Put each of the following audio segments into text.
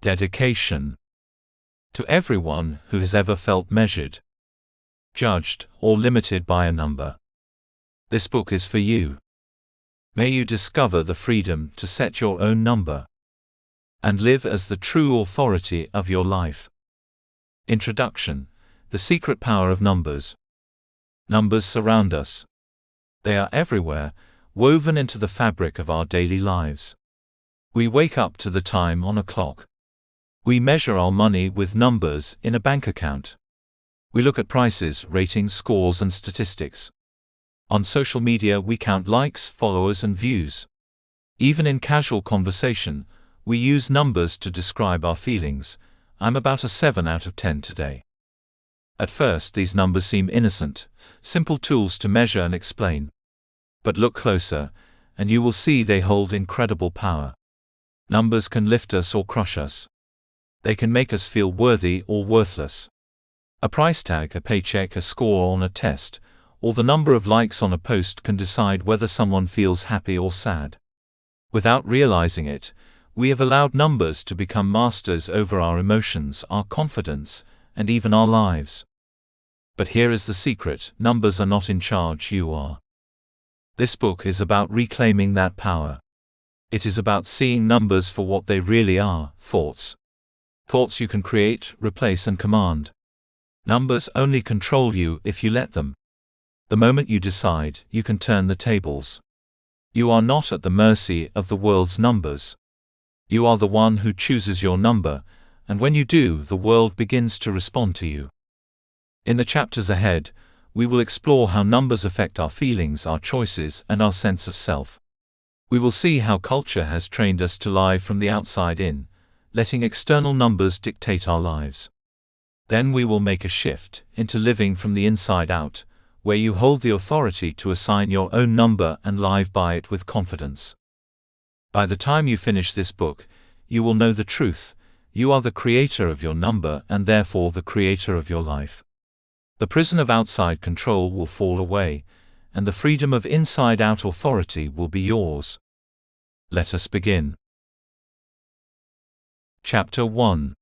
Dedication. To everyone who has ever felt measured, judged, or limited by a number, this book is for you. May you discover the freedom to set your own number and live as the true authority of your life. Introduction. The secret power of numbers. Numbers surround us. They are everywhere, woven into the fabric of our daily lives. We wake up to the time on a clock. We measure our money with numbers in a bank account. We look at prices, ratings, scores, and statistics. On social media, we count likes, followers, and views. Even in casual conversation, we use numbers to describe our feelings. I'm about a 7 out of 10 today. At first, these numbers seem innocent, simple tools to measure and explain. But look closer, and you will see they hold incredible power. Numbers can lift us or crush us. They can make us feel worthy or worthless. A price tag, a paycheck, a score on a test, or the number of likes on a post can decide whether someone feels happy or sad. Without realizing it, we have allowed numbers to become masters over our emotions, our confidence, and even our lives. But here is the secret: numbers are not in charge, you are. This book is about reclaiming that power. It is about seeing numbers for what they really are: thoughts. Thoughts you can create, replace, and command. Numbers only control you if you let them. The moment you decide, you can turn the tables. You are not at the mercy of the world's numbers. You are the one who chooses your number, and when you do, the world begins to respond to you. In the chapters ahead, we will explore how numbers affect our feelings, our choices, and our sense of self. We will see how culture has trained us to live from the outside in, letting external numbers dictate our lives. Then we will make a shift into living from the inside out, where you hold the authority to assign your own number and live by it with confidence. By the time you finish this book, you will know the truth: you are the creator of your number and therefore the creator of your life. The prison of outside control will fall away, and the freedom of inside-out authority will be yours. Let us begin. Chapter 1.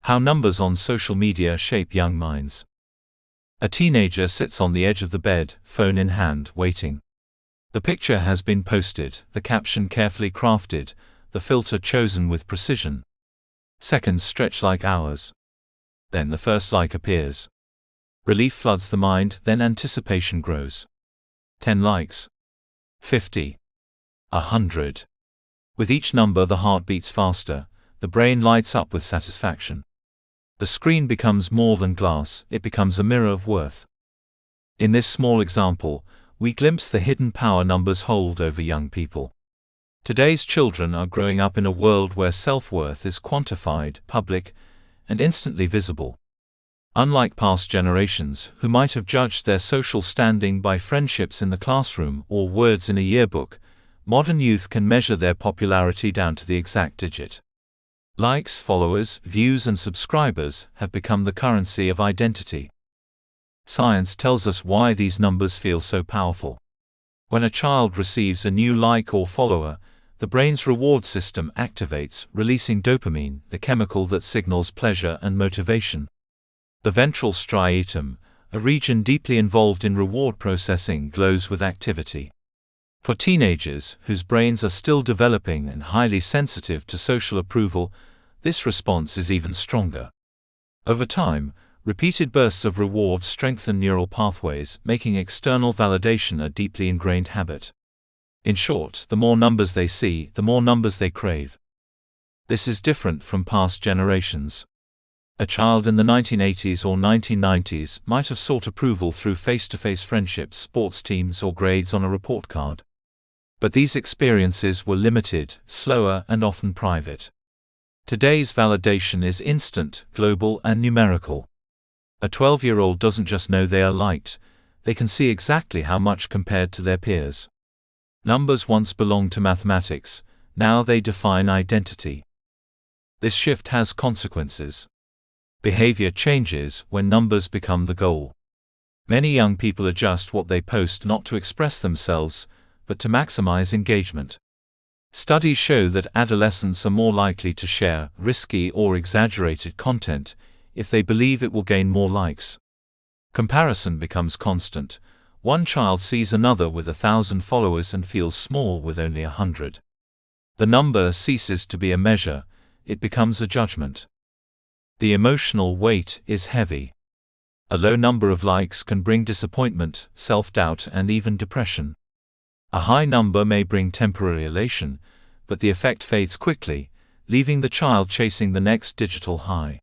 How numbers on social media shape young minds. A teenager sits on the edge of the bed, phone in hand, waiting. The picture has been posted, the caption carefully crafted, the filter chosen with precision. Seconds stretch like hours. Then the first like appears. Relief floods the mind, then anticipation grows. 10 likes. 50. 100. With each number the heart beats faster, the brain lights up with satisfaction. The screen becomes more than glass, it becomes a mirror of worth. In this small example, we glimpse the hidden power numbers hold over young people. Today's children are growing up in a world where self-worth is quantified, public, and instantly visible. Unlike past generations, who might have judged their social standing by friendships in the classroom or words in a yearbook, modern youth can measure their popularity down to the exact digit. Likes, followers, views, and subscribers have become the currency of identity. Science tells us why these numbers feel so powerful. When a child receives a new like or follower, the brain's reward system activates, releasing dopamine, the chemical that signals pleasure and motivation. The ventral striatum, a region deeply involved in reward processing, glows with activity. For teenagers, whose brains are still developing and highly sensitive to social approval, this response is even stronger. Over time, repeated bursts of reward strengthen neural pathways, making external validation a deeply ingrained habit. In short, the more numbers they see, the more numbers they crave. This is different from past generations. A child in the 1980s or 1990s might have sought approval through face-to-face friendships, sports teams, or grades on a report card. But these experiences were limited, slower, and often private. Today's validation is instant, global, and numerical. A 12-year-old doesn't just know they are liked, they can see exactly how much compared to their peers. Numbers once belonged to mathematics, now they define identity. This shift has consequences. Behavior changes when numbers become the goal. Many young people adjust what they post not to express themselves, but to maximize engagement. Studies show that adolescents are more likely to share risky or exaggerated content if they believe it will gain more likes. Comparison becomes constant. One child sees another with 1,000 followers and feels small with only 100. The number ceases to be a measure, it becomes a judgment. The emotional weight is heavy. A low number of likes can bring disappointment, self-doubt, and even depression. A high number may bring temporary elation, but the effect fades quickly, leaving the child chasing the next digital high.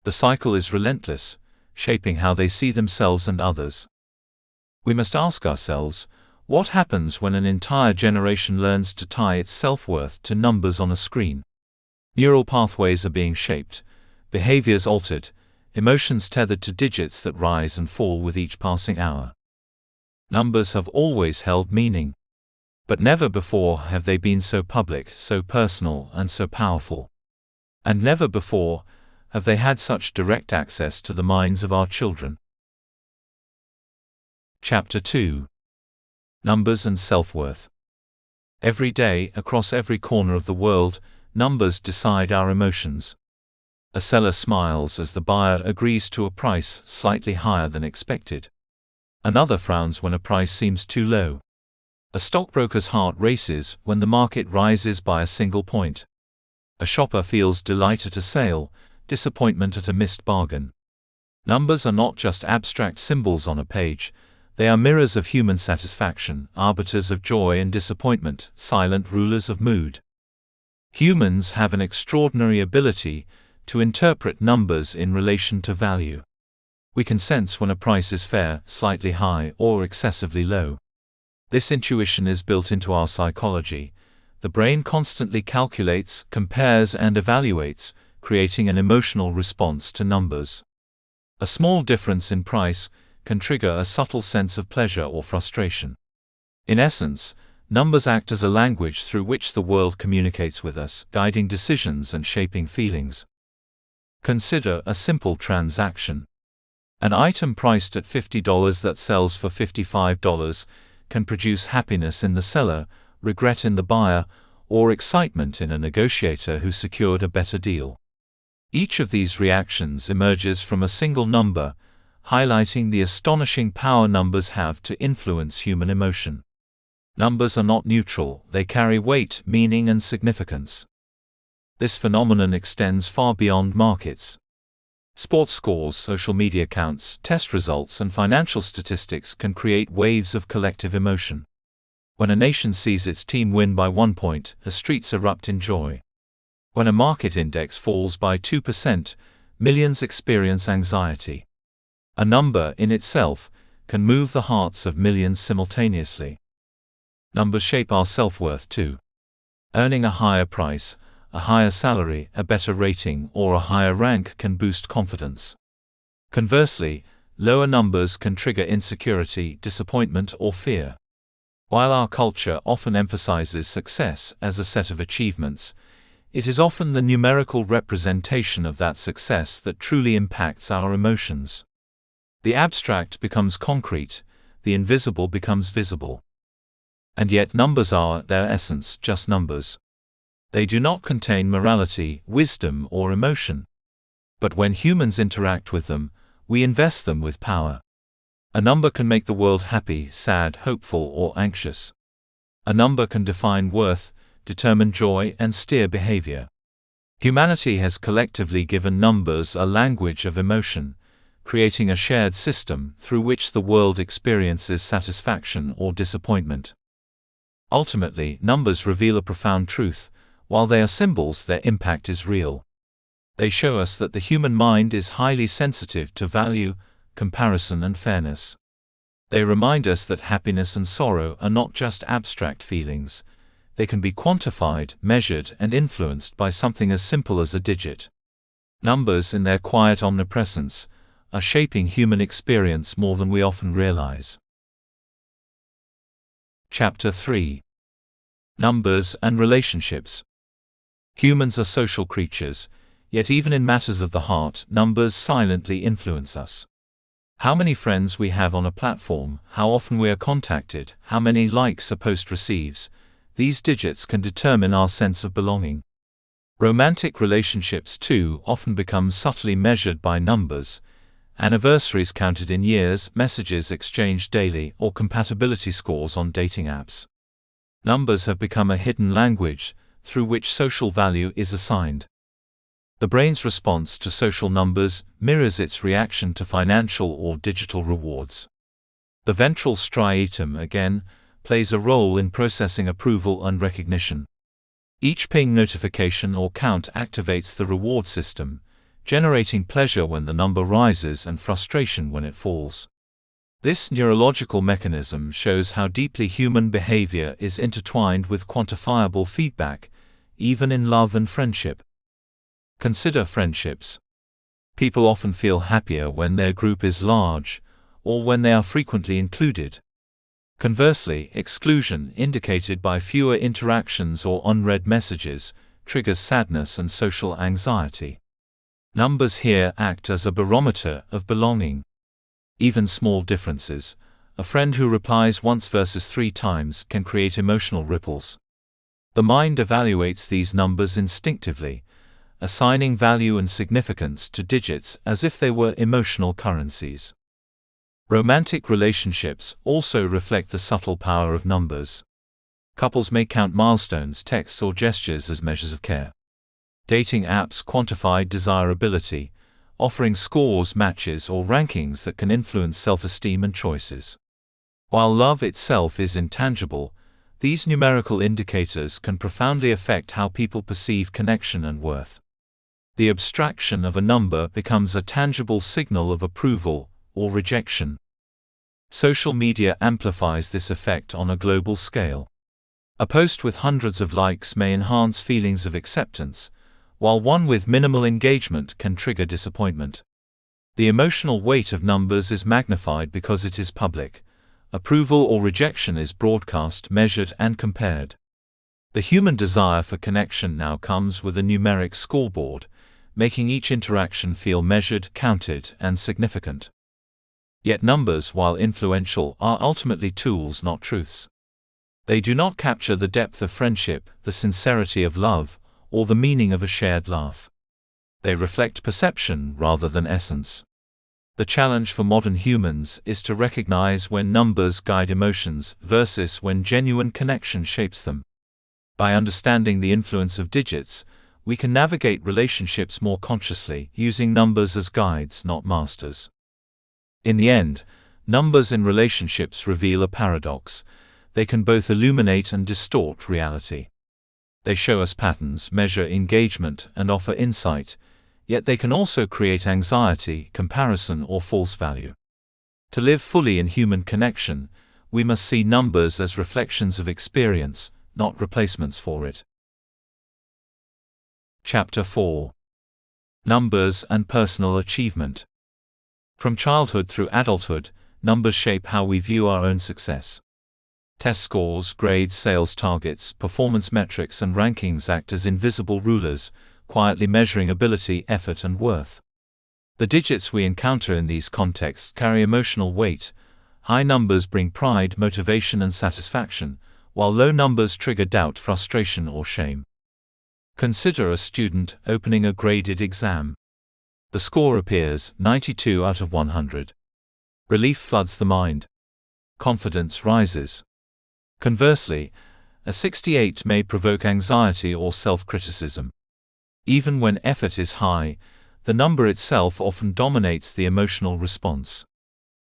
The cycle is relentless, shaping how they see themselves and others. We must ask ourselves, what happens when an entire generation learns to tie its self-worth to numbers on a screen? Neural pathways are being shaped, behaviors altered, emotions tethered to digits that rise and fall with each passing hour. Numbers have always held meaning. But never before have they been so public, so personal, and so powerful. And never before have they had such direct access to the minds of our children. Chapter 2. Numbers and Self-Worth. Every day, across every corner of the world, numbers decide our emotions. A seller smiles as the buyer agrees to a price slightly higher than expected. Another frowns when a price seems too low. A stockbroker's heart races when the market rises by a single point. A shopper feels delight at a sale, disappointment at a missed bargain. Numbers are not just abstract symbols on a page, they are mirrors of human satisfaction, arbiters of joy and disappointment, silent rulers of mood. Humans have an extraordinary ability to interpret numbers in relation to value. We can sense when a price is fair, slightly high, or excessively low. This intuition is built into our psychology. The brain constantly calculates, compares, and evaluates, creating an emotional response to numbers. A small difference in price can trigger a subtle sense of pleasure or frustration. In essence, numbers act as a language through which the world communicates with us, guiding decisions and shaping feelings. Consider a simple transaction. An item priced at $50 that sells for $55 can produce happiness in the seller, regret in the buyer, or excitement in a negotiator who secured a better deal. Each of these reactions emerges from a single number, highlighting the astonishing power numbers have to influence human emotion. Numbers are not neutral, they carry weight, meaning, and significance. This phenomenon extends far beyond markets. Sports scores, social media counts, test results, and financial statistics can create waves of collective emotion. When a nation sees its team win by 1 point, the streets erupt in joy. When a market index falls by 2%, millions experience anxiety. A number in itself can move the hearts of millions simultaneously. Numbers shape our self-worth too. Earning a higher price, a higher salary, a better rating, or a higher rank can boost confidence. Conversely, lower numbers can trigger insecurity, disappointment, or fear. While our culture often emphasizes success as a set of achievements, it is often the numerical representation of that success that truly impacts our emotions. The abstract becomes concrete, the invisible becomes visible. And yet numbers are, at their essence, just numbers. They do not contain morality, wisdom, or emotion. But when humans interact with them, we invest them with power. A number can make the world happy, sad, hopeful, or anxious. A number can define worth, determine joy, and steer behavior. Humanity has collectively given numbers a language of emotion, creating a shared system through which the world experiences satisfaction or disappointment. Ultimately, numbers reveal a profound truth. While they are symbols, their impact is real. They show us that the human mind is highly sensitive to value, comparison, and fairness. They remind us that happiness and sorrow are not just abstract feelings. They can be quantified, measured, and influenced by something as simple as a digit. Numbers, in their quiet omnipresence, are shaping human experience more than we often realize. Chapter 3. Numbers and Relationships. Humans are social creatures, yet even in matters of the heart, numbers silently influence us. How many friends we have on a platform, how often we are contacted, how many likes a post receives, these digits can determine our sense of belonging. Romantic relationships, too, often become subtly measured by numbers: anniversaries counted in years, messages exchanged daily, or compatibility scores on dating apps. Numbers have become a hidden language through which social value is assigned. The brain's response to social numbers mirrors its reaction to financial or digital rewards. The ventral striatum, again, plays a role in processing approval and recognition. Each ping notification or count activates the reward system, generating pleasure when the number rises and frustration when it falls. This neurological mechanism shows how deeply human behavior is intertwined with quantifiable feedback, even in love and friendship. Consider friendships. People often feel happier when their group is large, or when they are frequently included. Conversely, exclusion, indicated by fewer interactions or unread messages, triggers sadness and social anxiety. Numbers here act as a barometer of belonging. Even small differences, a friend who replies once versus 3 times, can create emotional ripples. The mind evaluates these numbers instinctively, assigning value and significance to digits as if they were emotional currencies. Romantic relationships also reflect the subtle power of numbers. Couples may count milestones, texts, or gestures as measures of care. Dating apps quantify desirability, offering scores, matches, or rankings that can influence self-esteem and choices. While love itself is intangible, these numerical indicators can profoundly affect how people perceive connection and worth. The abstraction of a number becomes a tangible signal of approval or rejection. Social media amplifies this effect on a global scale. A post with hundreds of likes may enhance feelings of acceptance, while one with minimal engagement can trigger disappointment. The emotional weight of numbers is magnified because it is public. Approval or rejection is broadcast, measured, and compared. The human desire for connection now comes with a numeric scoreboard, making each interaction feel measured, counted, and significant. Yet numbers, while influential, are ultimately tools, not truths. They do not capture the depth of friendship, the sincerity of love, or the meaning of a shared laugh. They reflect perception rather than essence. The challenge for modern humans is to recognize when numbers guide emotions versus when genuine connection shapes them. By understanding the influence of digits, we can navigate relationships more consciously, using numbers as guides, not masters. In the end, numbers in relationships reveal a paradox. They can both illuminate and distort reality. They show us patterns, measure engagement, and offer insight, yet they can also create anxiety, comparison, or false value. To live fully in human connection, we must see numbers as reflections of experience, not replacements for it. Chapter 4. Numbers and Personal Achievement. From childhood through adulthood, numbers shape how we view our own success. Test scores, grades, sales targets, performance metrics, and rankings act as invisible rulers, quietly measuring ability, effort, and worth. The digits we encounter in these contexts carry emotional weight. High numbers bring pride, motivation, and satisfaction, while low numbers trigger doubt, frustration, or shame. Consider a student opening a graded exam. The score appears 92 out of 100. Relief floods the mind. Confidence rises. Conversely, a 68 may provoke anxiety or self-criticism. Even when effort is high, the number itself often dominates the emotional response.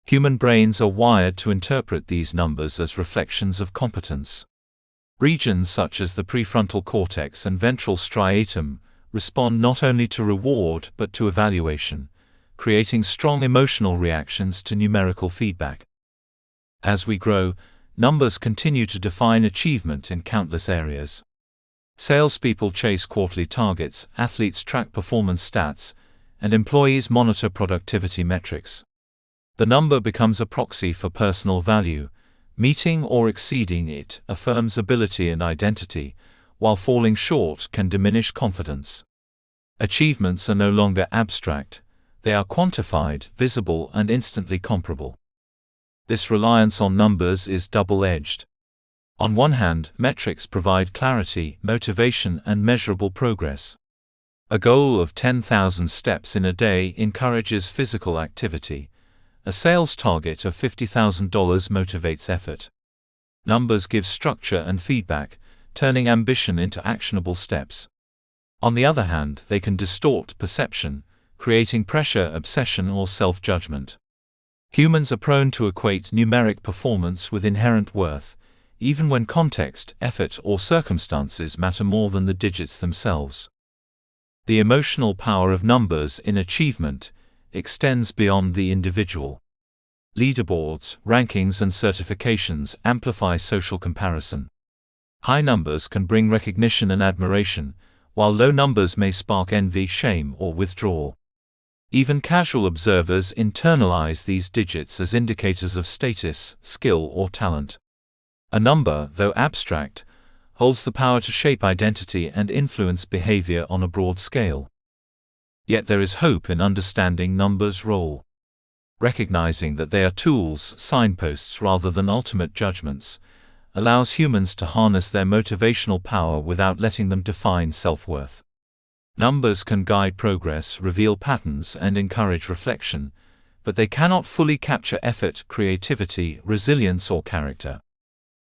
Human brains are wired to interpret these numbers as reflections of competence. Regions such as the prefrontal cortex and ventral striatum respond not only to reward but to evaluation, creating strong emotional reactions to numerical feedback. As we grow, numbers continue to define achievement in countless areas. Salespeople chase quarterly targets, athletes track performance stats, and employees monitor productivity metrics. The number becomes a proxy for personal value. Meeting or exceeding it affirms ability and identity, while falling short can diminish confidence. Achievements are no longer abstract, they are quantified, visible, and instantly comparable. This reliance on numbers is double-edged. On one hand, metrics provide clarity, motivation, and measurable progress. A goal of 10,000 steps in a day encourages physical activity. A sales target of $50,000 motivates effort. Numbers give structure and feedback, turning ambition into actionable steps. On the other hand, they can distort perception, creating pressure, obsession, or self-judgment. Humans are prone to equate numeric performance with inherent worth, even when context, effort, or circumstances matter more than the digits themselves. The emotional power of numbers in achievement extends beyond the individual. Leaderboards, rankings, and certifications amplify social comparison. High numbers can bring recognition and admiration, while low numbers may spark envy, shame, or withdrawal. Even casual observers internalize these digits as indicators of status, skill, or talent. A number, though abstract, holds the power to shape identity and influence behavior on a broad scale. Yet there is hope in understanding numbers' role. Recognizing that they are tools, signposts rather than ultimate judgments, allows humans to harness their motivational power without letting them define self-worth. Numbers can guide progress, reveal patterns, and encourage reflection, but they cannot fully capture effort, creativity, resilience, or character.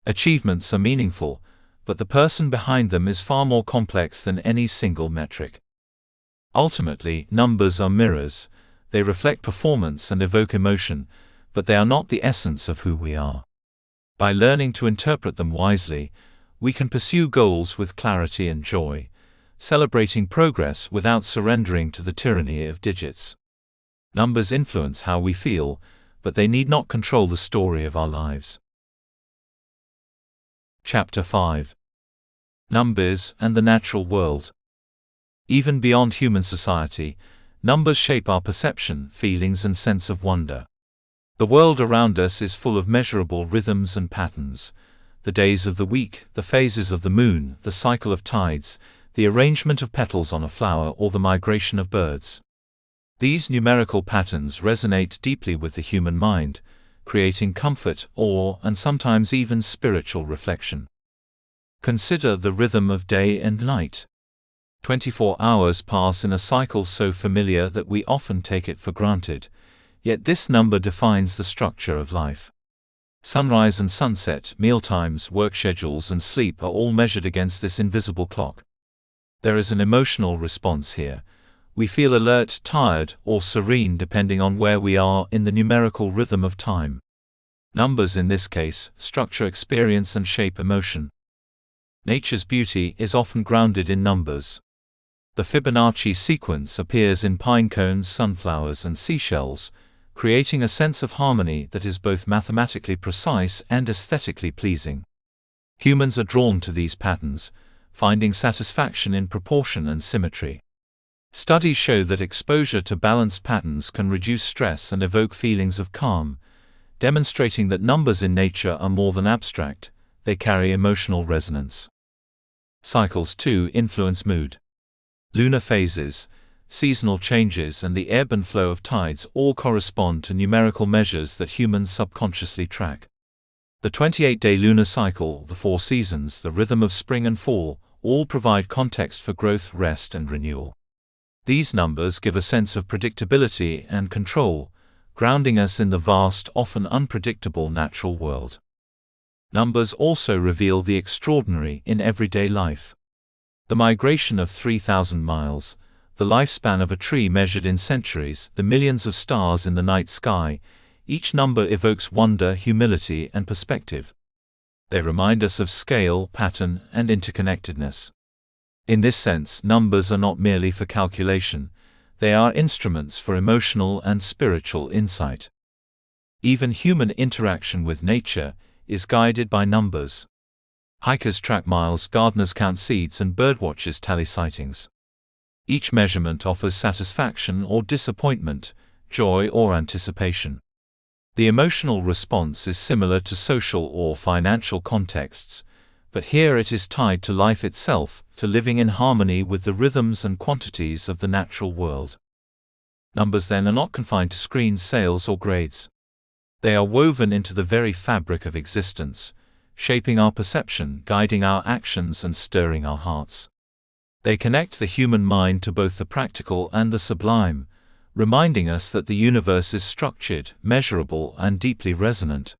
Achievements are meaningful, but the person behind them is far more complex than any single metric. Ultimately, numbers are mirrors. They reflect performance and evoke emotion, but they are not the essence of who we are. By learning to interpret them wisely, we can pursue goals with clarity and joy, celebrating progress without surrendering to the tyranny of digits. Numbers influence how we feel, but they need not control the story of our lives. Chapter 5. Numbers and the Natural World. Even beyond human society, numbers shape our perception, feelings, and sense of wonder. The world around us is full of measurable rhythms and patterns. The days of the week, the phases of the moon, the cycle of tides, the arrangement of petals on a flower, or the migration of birds. These numerical patterns resonate deeply with the human mind, creating comfort, awe, and sometimes even spiritual reflection. Consider the rhythm of day and night. 24 hours pass in a cycle so familiar that we often take it for granted, yet this number defines the structure of life. Sunrise and sunset, mealtimes, work schedules, and sleep are all measured against this invisible clock. There is an emotional response here. We feel alert, tired, or serene depending on where we are in the numerical rhythm of time. Numbers in this case structure experience and shape emotion. Nature's beauty is often grounded in numbers. The Fibonacci sequence appears in pine cones, sunflowers, and seashells, creating a sense of harmony that is both mathematically precise and aesthetically pleasing. Humans are drawn to these patterns, finding satisfaction in proportion and symmetry. Studies show that exposure to balanced patterns can reduce stress and evoke feelings of calm, demonstrating that numbers in nature are more than abstract, they carry emotional resonance. Cycles too influence mood. Lunar phases, seasonal changes, and the ebb and flow of tides all correspond to numerical measures that humans subconsciously track. The 28-day lunar cycle, the 4 seasons, the rhythm of spring and fall, all provide context for growth, rest, and renewal. These numbers give a sense of predictability and control, grounding us in the vast, often unpredictable natural world. Numbers also reveal the extraordinary in everyday life. The migration of 3,000 miles, the lifespan of a tree measured in centuries, the millions of stars in the night sky, each number evokes wonder, humility, and perspective. They remind us of scale, pattern, and interconnectedness. In this sense, numbers are not merely for calculation, they are instruments for emotional and spiritual insight. Even human interaction with nature is guided by numbers. Hikers track miles, gardeners count seeds, and birdwatchers tally sightings. Each measurement offers satisfaction or disappointment, joy or anticipation. The emotional response is similar to social or financial contexts, but here it is tied to life itself, to living in harmony with the rhythms and quantities of the natural world. Numbers then are not confined to screens, sales, or grades. They are woven into the very fabric of existence, shaping our perception, guiding our actions, and stirring our hearts. They connect the human mind to both the practical and the sublime, reminding us that the universe is structured, measurable, and deeply resonant.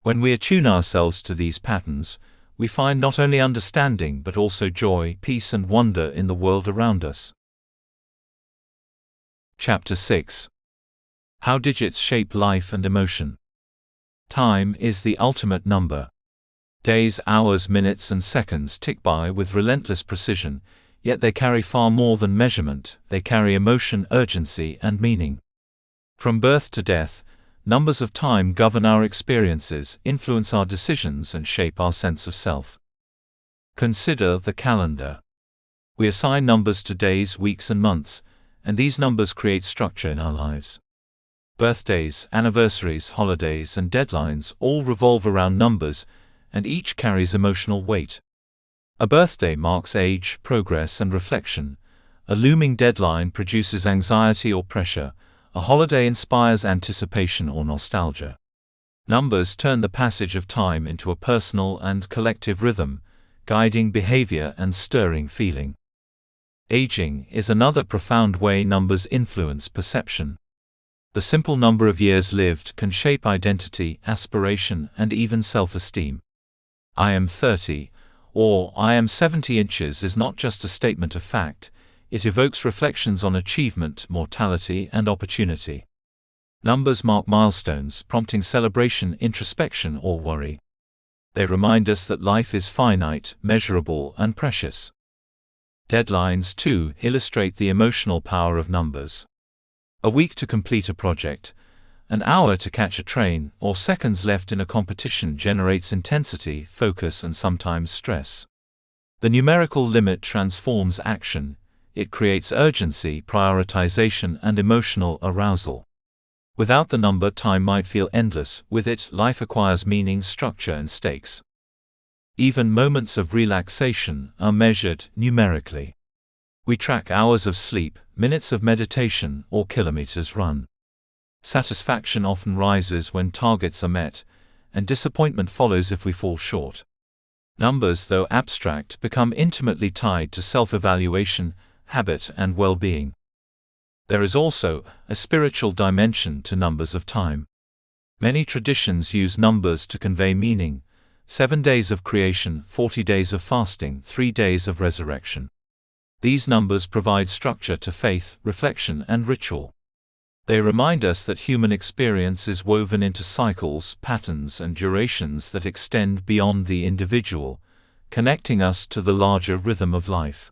When we attune ourselves to these patterns, we find not only understanding but also joy, peace, and wonder in the world around us. Chapter 6. How Digits Shape Life and Emotion. Time is the ultimate number. Days, hours, minutes, and seconds tick by with relentless precision, yet they carry far more than measurement. They carry emotion, urgency, and meaning. From birth to death, numbers of time govern our experiences, influence our decisions, and shape our sense of self. Consider the calendar. We assign numbers to days, weeks, and months, and these numbers create structure in our lives. Birthdays, anniversaries, holidays, and deadlines all revolve around numbers, and each carries emotional weight. A birthday marks age, progress, and reflection. A looming deadline produces anxiety or pressure. A holiday inspires anticipation or nostalgia. Numbers turn the passage of time into a personal and collective rhythm, guiding behavior and stirring feeling. Aging is another profound way numbers influence perception. The simple number of years lived can shape identity, aspiration, and even self-esteem. I am 30, or I am 70 inches is not just a statement of fact, it evokes reflections on achievement, mortality, and opportunity. Numbers mark milestones, prompting celebration, introspection, or worry. They remind us that life is finite, measurable, and precious. Deadlines, too, illustrate the emotional power of numbers. A week to complete a project, an hour to catch a train, or seconds left in a competition generates intensity, focus, and sometimes stress. The numerical limit transforms action. It creates urgency, prioritization, and emotional arousal. Without the number, time might feel endless. With it, life acquires meaning, structure, and stakes. Even moments of relaxation are measured numerically. We track hours of sleep, minutes of meditation, or kilometers run. Satisfaction often rises when targets are met, and disappointment follows if we fall short. Numbers, though abstract, become intimately tied to self-evaluation, habit, and well-being. There is also a spiritual dimension to numbers of time. Many traditions use numbers to convey meaning: 7 days of creation, 40 days of fasting, 3 days of resurrection. These numbers provide structure to faith, reflection, and ritual. They remind us that human experience is woven into cycles, patterns, and durations that extend beyond the individual, connecting us to the larger rhythm of life.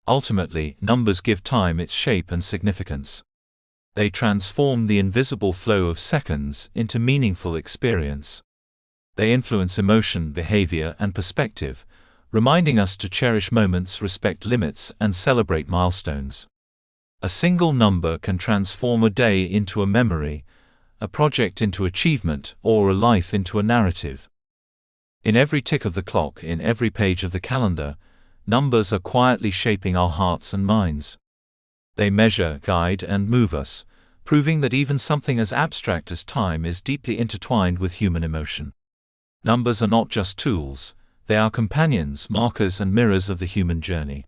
Ultimately, numbers give time its shape and significance. They transform the invisible flow of seconds into meaningful experience. They influence emotion, behavior, and perspective, reminding us to cherish moments, respect limits, and celebrate milestones. A single number can transform a day into a memory, a project into achievement, or a life into a narrative. In every tick of the clock, in every page of the calendar, numbers are quietly shaping our hearts and minds. They measure, guide, and move us, proving that even something as abstract as time is deeply intertwined with human emotion. Numbers are not just tools, they are companions, markers, and mirrors of the human journey.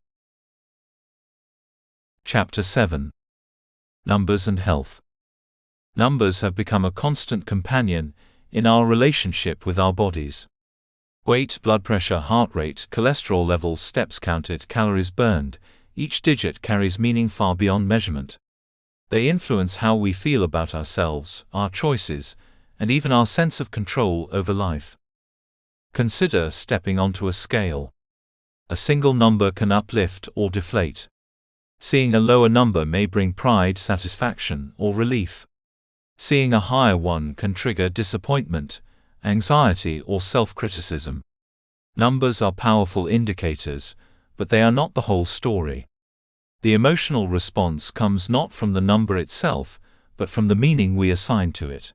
Chapter 7. Numbers and Health. Numbers have become a constant companion in our relationship with our bodies. Weight, blood pressure, heart rate, cholesterol levels, steps counted, calories burned, each digit carries meaning far beyond measurement. They influence how we feel about ourselves, our choices, and even our sense of control over life. Consider stepping onto a scale. A single number can uplift or deflate. Seeing a lower number may bring pride, satisfaction, or relief. Seeing a higher one can trigger disappointment, anxiety, or self-criticism. Numbers are powerful indicators, but they are not the whole story. The emotional response comes not from the number itself, but from the meaning we assign to it.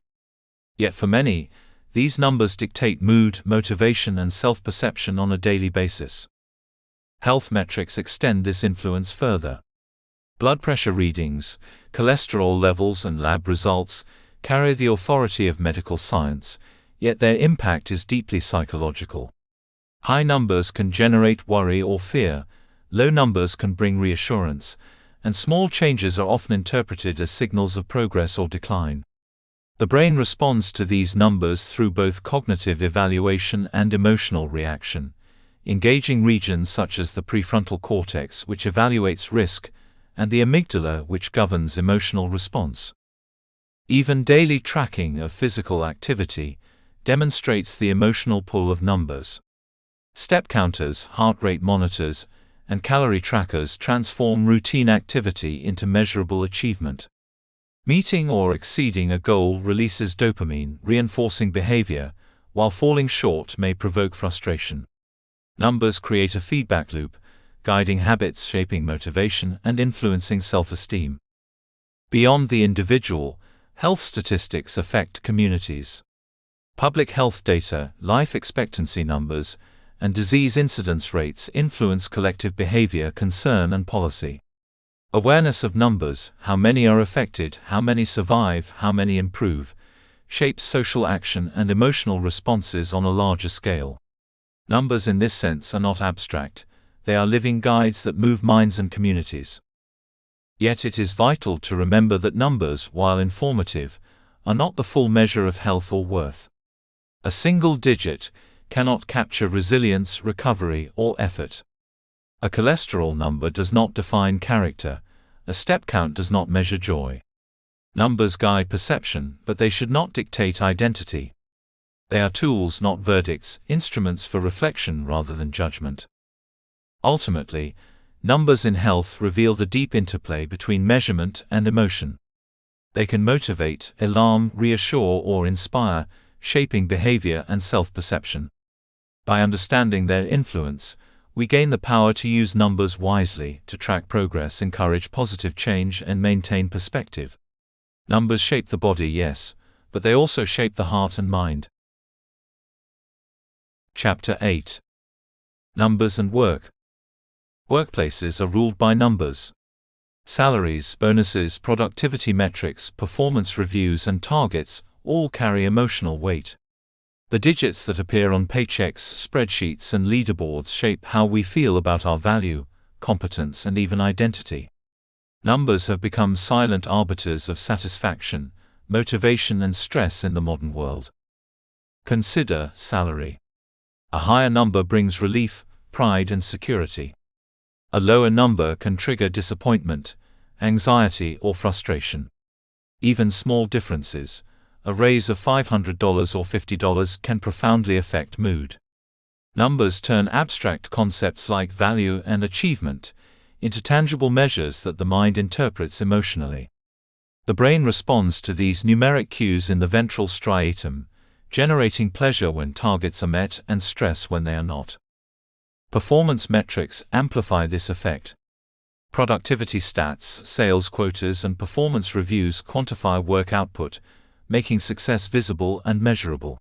Yet for many, these numbers dictate mood, motivation, and self-perception on a daily basis. Health metrics extend this influence further. Blood pressure readings, cholesterol levels, and lab results carry the authority of medical science, yet their impact is deeply psychological. High numbers can generate worry or fear, low numbers can bring reassurance, and small changes are often interpreted as signals of progress or decline. The brain responds to these numbers through both cognitive evaluation and emotional reaction, engaging regions such as the prefrontal cortex, which evaluates risk, and the amygdala, which governs emotional response. Even daily tracking of physical activity demonstrates the emotional pull of numbers. Step counters, heart rate monitors, and calorie trackers transform routine activity into measurable achievement. Meeting or exceeding a goal releases dopamine, reinforcing behavior, while falling short may provoke frustration. Numbers create a feedback loop, guiding habits, shaping motivation, and influencing self-esteem. Beyond the individual, health statistics affect communities. Public health data, life expectancy numbers, and disease incidence rates influence collective behavior, concern, and policy. Awareness of numbers, how many are affected, how many survive, how many improve, shapes social action and emotional responses on a larger scale. Numbers in this sense are not abstract, they are living guides that move minds and communities. Yet it is vital to remember that numbers, while informative, are not the full measure of health or worth. A single digit cannot capture resilience, recovery, or effort. A cholesterol number does not define character, a step count does not measure joy. Numbers guide perception, but they should not dictate identity. They are tools, not verdicts, instruments for reflection rather than judgment. Ultimately, numbers in health reveal the deep interplay between measurement and emotion. They can motivate, alarm, reassure, or inspire, shaping behavior and self-perception. By understanding their influence, we gain the power to use numbers wisely, to track progress, encourage positive change, and maintain perspective. Numbers shape the body, yes, but they also shape the heart and mind. Chapter 8. Numbers and Work. Workplaces are ruled by numbers. Salaries, bonuses, productivity metrics, performance reviews, and targets all carry emotional weight. The digits that appear on paychecks, spreadsheets, and leaderboards shape how we feel about our value, competence, and even identity. Numbers have become silent arbiters of satisfaction, motivation, and stress in the modern world. Consider salary. A higher number brings relief, pride, and security. A lower number can trigger disappointment, anxiety, or frustration. Even small differences, a raise of $500 or $50, can profoundly affect mood. Numbers turn abstract concepts like value and achievement into tangible measures that the mind interprets emotionally. The brain responds to these numeric cues in the ventral striatum, generating pleasure when targets are met and stress when they are not. Performance metrics amplify this effect. Productivity stats, sales quotas, and performance reviews quantify work output, making success visible and measurable.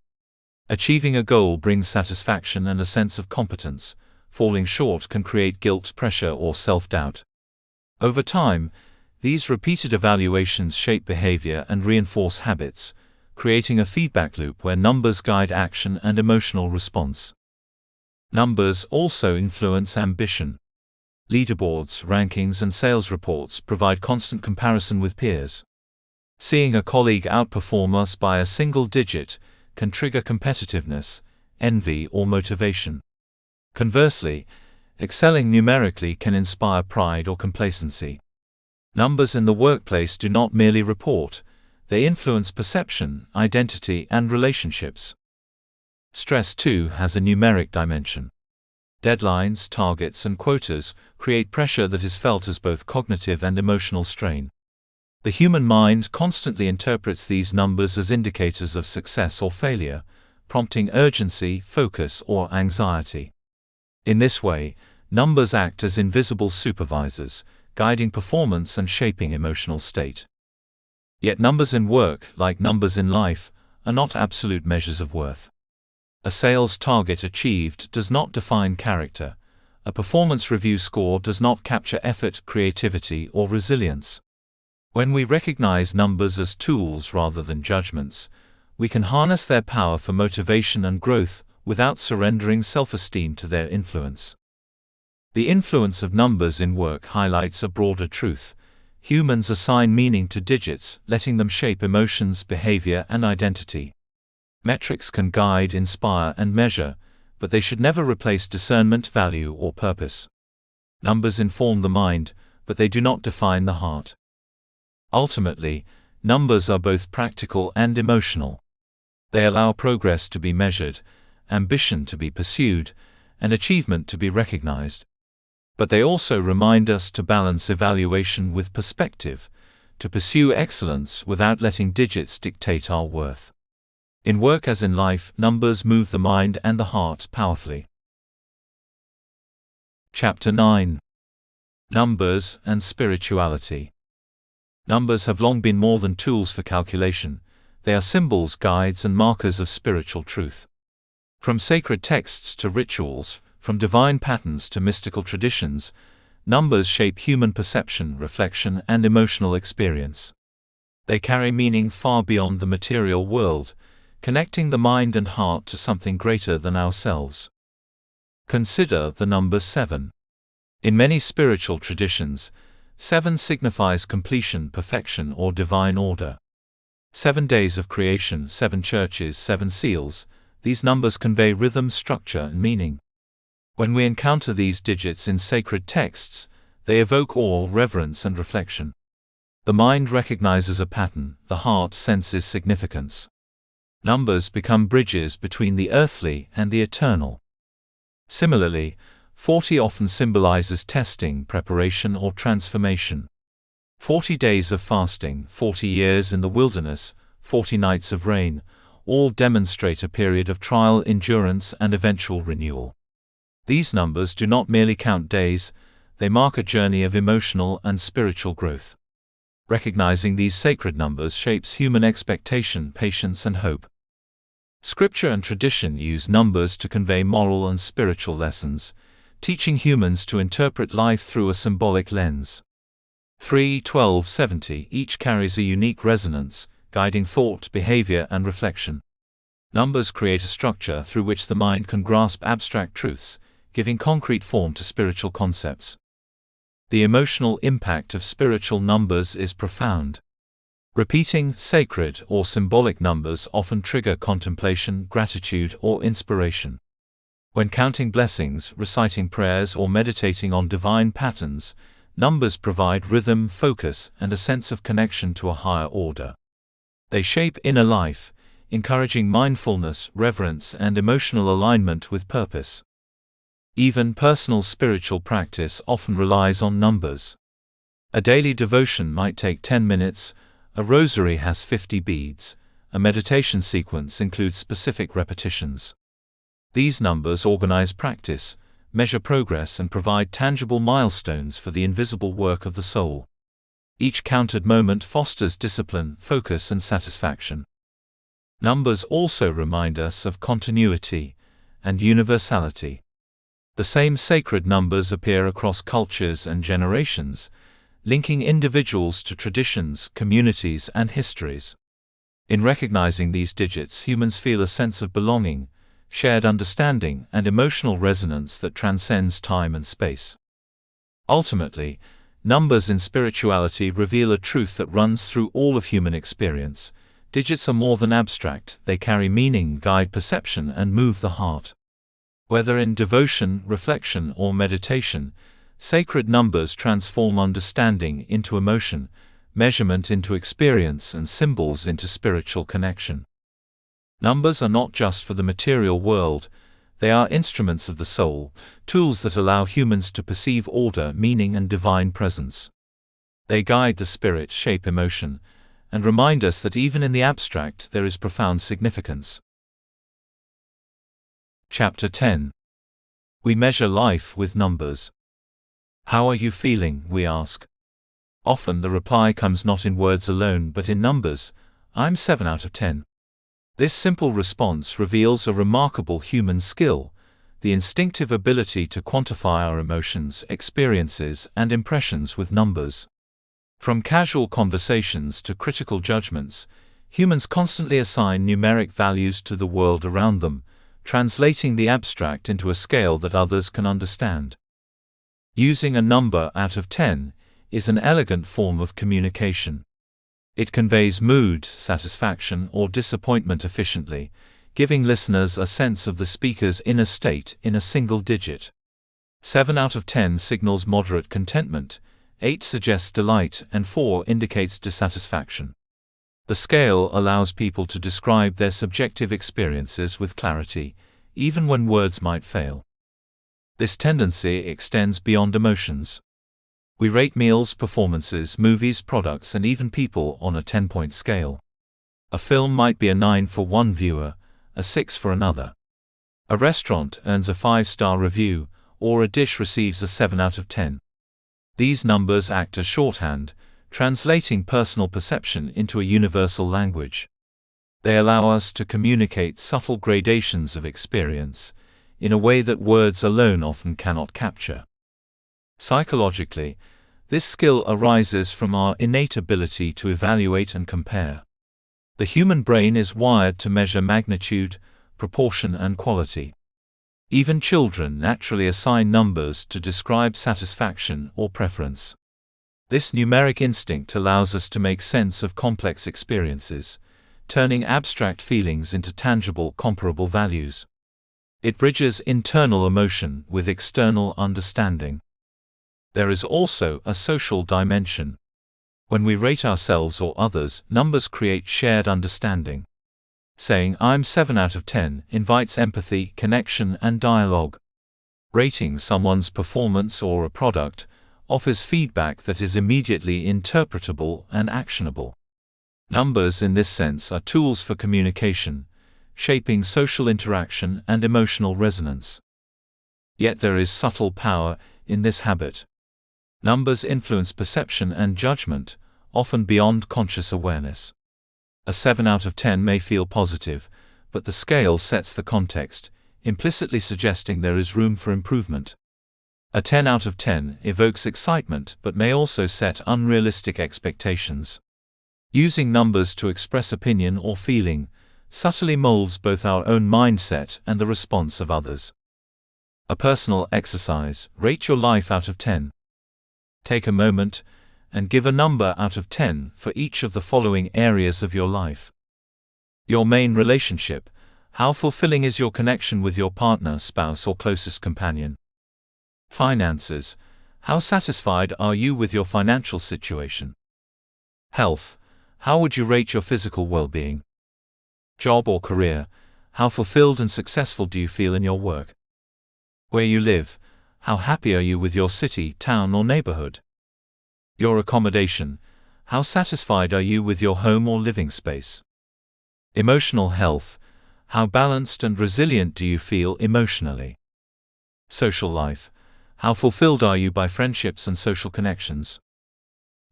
Achieving a goal brings satisfaction and a sense of competence. Falling short can create guilt, pressure, or self-doubt. Over time, these repeated evaluations shape behavior and reinforce habits, creating a feedback loop where numbers guide action and emotional response. Numbers also influence ambition. Leaderboards, rankings, and sales reports provide constant comparison with peers. Seeing a colleague outperform us by a single digit can trigger competitiveness, envy, or motivation. Conversely, excelling numerically can inspire pride or complacency. Numbers in the workplace do not merely report, they influence perception, identity, and relationships. Stress, too, has a numeric dimension. Deadlines, targets, and quotas create pressure that is felt as both cognitive and emotional strain. The human mind constantly interprets these numbers as indicators of success or failure, prompting urgency, focus, or anxiety. In this way, numbers act as invisible supervisors, guiding performance and shaping emotional state. Yet numbers in work, like numbers in life, are not absolute measures of worth. A sales target achieved does not define character. A performance review score does not capture effort, creativity, or resilience. When we recognize numbers as tools rather than judgments, we can harness their power for motivation and growth, without surrendering self-esteem to their influence. The influence of numbers in work highlights a broader truth. Humans assign meaning to digits, letting them shape emotions, behavior, and identity. Metrics can guide, inspire, and measure, but they should never replace discernment, value, or purpose. Numbers inform the mind, but they do not define the heart. Ultimately, numbers are both practical and emotional. They allow progress to be measured, ambition to be pursued, and achievement to be recognized. But they also remind us to balance evaluation with perspective, to pursue excellence without letting digits dictate our worth. In work as in life, numbers move the mind and the heart powerfully. Chapter 9. Numbers and Spirituality. Numbers have long been more than tools for calculation. They are symbols, guides, and markers of spiritual truth. From sacred texts to rituals, from divine patterns to mystical traditions, numbers shape human perception, reflection, and emotional experience. They carry meaning far beyond the material world, connecting the mind and heart to something greater than ourselves. Consider the number 7. In many spiritual traditions, 7 signifies completion, perfection, or divine order. 7 days of creation, 7 churches, 7 seals, these numbers convey rhythm, structure, and meaning. When we encounter these digits in sacred texts, they evoke awe, reverence, and reflection. The mind recognizes a pattern, the heart senses significance. Numbers become bridges between the earthly and the eternal. Similarly, 40 often symbolizes testing, preparation, or transformation. 40 days of fasting, 40 years in the wilderness, 40 nights of rain, all demonstrate a period of trial, endurance, and eventual renewal. These numbers do not merely count days, they mark a journey of emotional and spiritual growth. Recognizing these sacred numbers shapes human expectation, patience, and hope. Scripture and tradition use numbers to convey moral and spiritual lessons, teaching humans to interpret life through a symbolic lens. 3, 12, 70 each carries a unique resonance, guiding thought, behavior, and reflection. Numbers create a structure through which the mind can grasp abstract truths, giving concrete form to spiritual concepts. The emotional impact of spiritual numbers is profound. Repeating, sacred, or symbolic numbers often trigger contemplation, gratitude, or inspiration. When counting blessings, reciting prayers, or meditating on divine patterns, numbers provide rhythm, focus, and a sense of connection to a higher order. They shape inner life, encouraging mindfulness, reverence, and emotional alignment with purpose. Even personal spiritual practice often relies on numbers. A daily devotion might take 10 minutes, a rosary has 50 beads, a meditation sequence includes specific repetitions. These numbers organize practice, measure progress, and provide tangible milestones for the invisible work of the soul. Each counted moment fosters discipline, focus, and satisfaction. Numbers also remind us of continuity and universality. The same sacred numbers appear across cultures and generations, linking individuals to traditions, communities, and histories. In recognizing these digits, humans feel a sense of belonging, shared understanding, and emotional resonance that transcends time and space. Ultimately, numbers in spirituality reveal a truth that runs through all of human experience. Digits are more than abstract, they carry meaning, guide perception, and move the heart. Whether in devotion, reflection, or meditation, sacred numbers transform understanding into emotion, measurement into experience, and symbols into spiritual connection. Numbers are not just for the material world, they are instruments of the soul, tools that allow humans to perceive order, meaning, and divine presence. They guide the spirit, shape emotion, and remind us that even in the abstract there is profound significance. Chapter 10. We measure life with numbers. How are you feeling, we ask. Often the reply comes not in words alone but in numbers. I'm 7 out of 10. This simple response reveals a remarkable human skill, the instinctive ability to quantify our emotions, experiences, and impressions with numbers. From casual conversations to critical judgments, Humans constantly assign numeric values to the world around them, translating the abstract into a scale that others can understand. Using a number out of 10 is an elegant form of communication. It conveys mood, satisfaction, or disappointment efficiently, giving listeners a sense of the speaker's inner state in a single digit. 7 out of 10 signals moderate contentment, 8 suggests delight, and 4 indicates dissatisfaction. The scale allows people to describe their subjective experiences with clarity, even when words might fail. This tendency extends beyond emotions. We rate meals, performances, movies, products, and even people on a 10-point scale. A film might be a 9 for one viewer, a 6 for another. A restaurant earns a 5-star review, or a dish receives a 7 out of 10. These numbers act as shorthand, translating personal perception into a universal language. They allow us to communicate subtle gradations of experience, in a way that words alone often cannot capture. Psychologically, this skill arises from our innate ability to evaluate and compare. The human brain is wired to measure magnitude, proportion, and quality. Even children naturally assign numbers to describe satisfaction or preference. This numeric instinct allows us to make sense of complex experiences, turning abstract feelings into tangible, comparable values. It bridges internal emotion with external understanding. There is also a social dimension. When we rate ourselves or others, numbers create shared understanding. Saying "I'm 7 out of 10" invites empathy, connection, and dialogue. Rating someone's performance or a product offers feedback that is immediately interpretable and actionable. Numbers in this sense are tools for communication, shaping social interaction and emotional resonance. Yet there is subtle power in this habit. Numbers influence perception and judgment, often beyond conscious awareness. A 7 out of 10 may feel positive, but the scale sets the context, implicitly suggesting there is room for improvement. A 10 out of 10 evokes excitement but may also set unrealistic expectations. Using numbers to express opinion or feeling subtly molds both our own mindset and the response of others. A personal exercise: rate your life out of 10. Take a moment and give a number out of 10 for each of the following areas of your life. Your main relationship: how fulfilling is your connection with your partner, spouse, or closest companion? Finances: how satisfied are you with your financial situation? Health: how would you rate your physical well-being? Job or career: how fulfilled and successful do you feel in your work? Where you live: how happy are you with your city, town, or neighborhood? Your accommodation: how satisfied are you with your home or living space? Emotional health: how balanced and resilient do you feel emotionally? Social life: how fulfilled are you by friendships and social connections?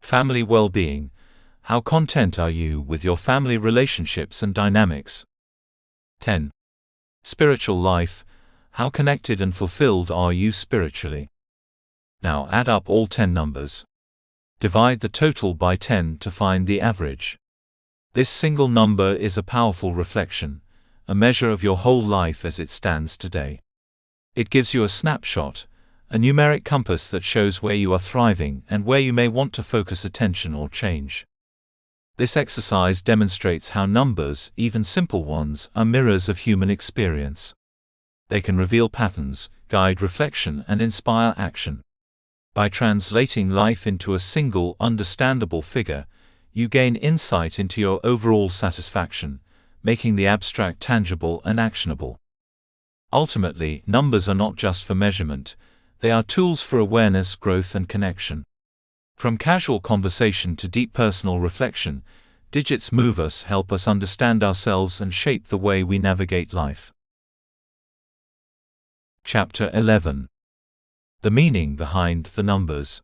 Family well-being: how content are you with your family relationships and dynamics? 10. Spiritual life: how connected and fulfilled are you spiritually? Now add up all 10 numbers. Divide the total by 10 to find the average. This single number is a powerful reflection, a measure of your whole life as it stands today. It gives you a snapshot, a numeric compass that shows where you are thriving and where you may want to focus attention or change. This exercise demonstrates how numbers, even simple ones, are mirrors of human experience. They can reveal patterns, guide reflection, and inspire action. By translating life into a single, understandable figure, you gain insight into your overall satisfaction, making the abstract tangible and actionable. Ultimately, numbers are not just for measurement, they are tools for awareness, growth, and connection. From casual conversation to deep personal reflection, digits move us, help us understand ourselves, and shape the way we navigate life. Chapter 11. The meaning behind the numbers.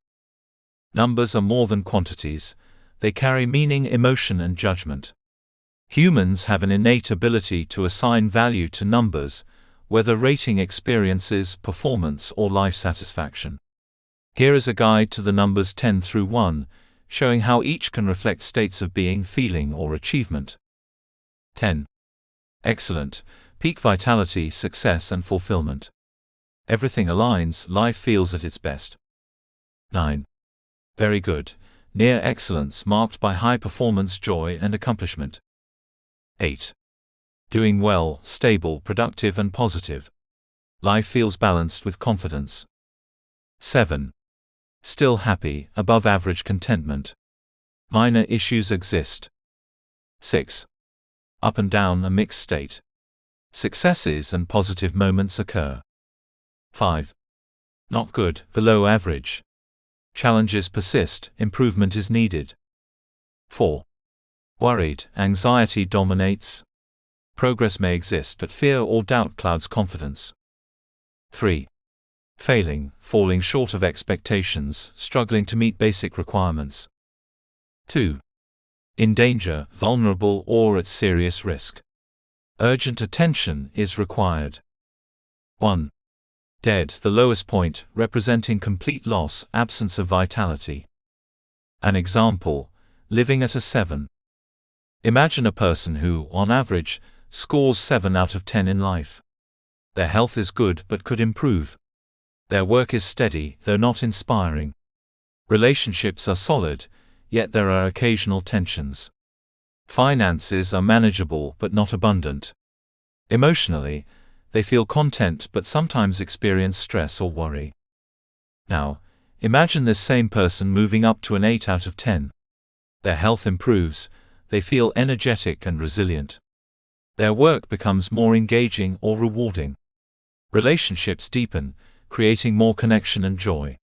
Numbers are more than quantities, they carry meaning, emotion, and judgment. Humans have an innate ability to assign value to numbers, whether rating experiences, performance, or life satisfaction. Here is a guide to the numbers 10 through 1, showing how each can reflect states of being, feeling, or achievement. 10. Excellent. Peak vitality, success and fulfillment. Everything aligns, life feels at its best. 9. Very good. Near excellence, marked by high performance, joy and accomplishment. 8. Doing well, stable, productive and positive. Life feels balanced with confidence. 7. Still happy, above average contentment. Minor issues exist. 6. Up and down, a mixed state. Successes and positive moments occur. 5. Not good, below average. Challenges persist, improvement is needed. 4. Worried, anxiety dominates. Progress may exist, but fear or doubt clouds confidence. 3. Failing, falling short of expectations, struggling to meet basic requirements. 2. In danger, vulnerable or at serious risk. Urgent attention is required. 1. Dead, the lowest point, representing complete loss, absence of vitality. An example, living at a 7. Imagine a person who, on average, scores 7 out of 10 in life. Their health is good but could improve. Their work is steady, though not inspiring. Relationships are solid, yet there are occasional tensions. Finances are manageable but not abundant. Emotionally, they feel content but sometimes experience stress or worry. Now, imagine this same person moving up to an 8 out of 10. Their health improves, they feel energetic and resilient. Their work becomes more engaging or rewarding. Relationships deepen, creating more connection and joy.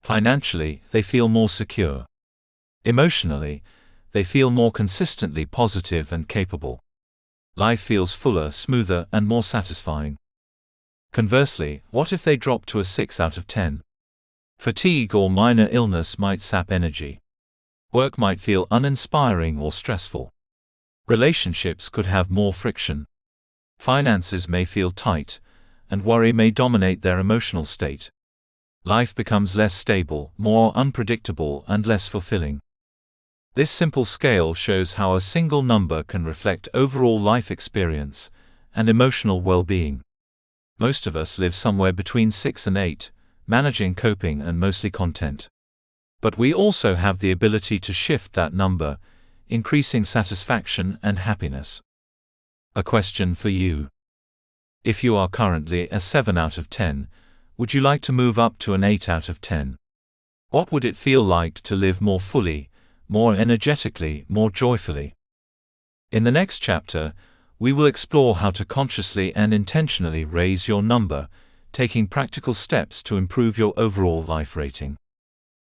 Financially, they feel more secure. Emotionally, they feel more consistently positive and capable. Life feels fuller, smoother, and more satisfying. Conversely, what if they drop to a 6 out of 10? Fatigue or minor illness might sap energy. Work might feel uninspiring or stressful. Relationships could have more friction. Finances may feel tight, and worry may dominate their emotional state. Life becomes less stable, more unpredictable, and less fulfilling. This simple scale shows how a single number can reflect overall life experience and emotional well-being. Most of us live somewhere between 6 and 8, managing, coping, and mostly content. But we also have the ability to shift that number, increasing satisfaction and happiness. A question for you. If you are currently a 7 out of 10, would you like to move up to an 8 out of 10? What would it feel like to live more fully, more energetically, more joyfully? In the next chapter, we will explore how to consciously and intentionally raise your number, taking practical steps to improve your overall life rating.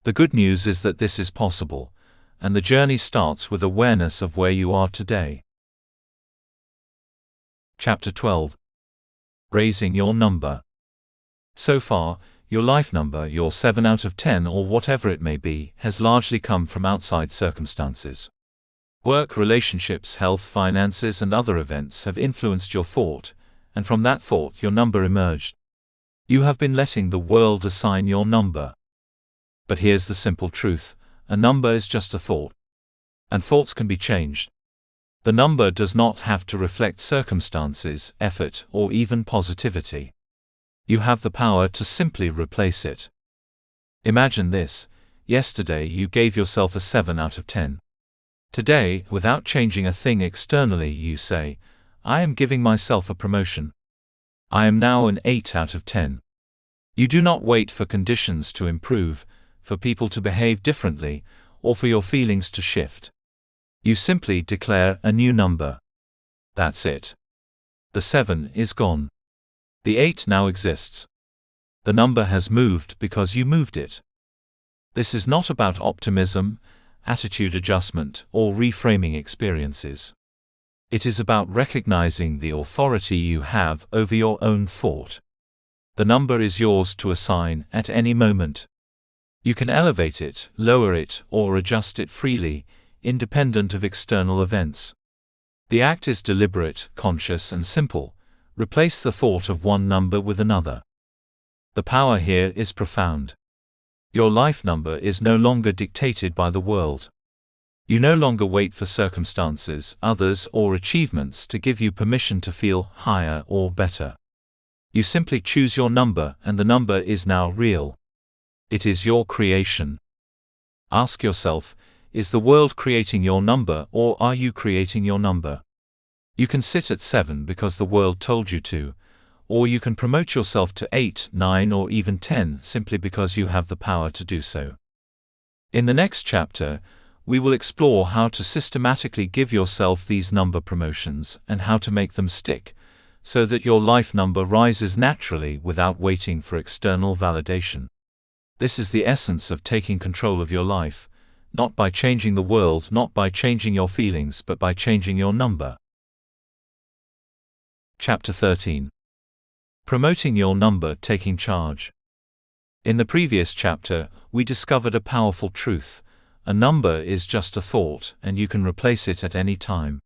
The good news is that this is possible, and the journey starts with awareness of where you are today. Chapter 12. Raising your number. So far, your life number, your 7 out of 10 or whatever it may be, has largely come from outside circumstances. Work, relationships, health, finances, and other events have influenced your thought, and from that thought your number emerged. You have been letting the world assign your number. But here's the simple truth: a number is just a thought. And thoughts can be changed. The number does not have to reflect circumstances, effort, or even positivity. You have the power to simply replace it. Imagine this: yesterday you gave yourself a 7 out of 10. Today, without changing a thing externally, you say, "I am giving myself a promotion. I am now an 8 out of 10. You do not wait for conditions to improve, for people to behave differently, or for your feelings to shift. You simply declare a new number. That's it. The 7 is gone. The 8 now exists. The number has moved because you moved it. This is not about optimism, attitude adjustment, or reframing experiences. It is about recognizing the authority you have over your own thought. The number is yours to assign at any moment. You can elevate it, lower it, or adjust it freely, independent of external events. The act is deliberate, conscious, and simple. Replace the thought of one number with another. The power here is profound. Your life number is no longer dictated by the world. You no longer wait for circumstances, others, or achievements to give you permission to feel higher or better. You simply choose your number, and the number is now real. It is your creation. Ask yourself, is the world creating your number, or are you creating your number? You can sit at 7 because the world told you to, or you can promote yourself to 8, 9, or even 10 simply because you have the power to do so. In the next chapter, we will explore how to systematically give yourself these number promotions and how to make them stick, so that your life number rises naturally without waiting for external validation. This is the essence of taking control of your life, not by changing the world, not by changing your feelings, but by changing your number. Chapter 13. Promoting your number, taking charge. In the previous chapter, we discovered a powerful truth. A number is just a thought, and you can replace it at any time.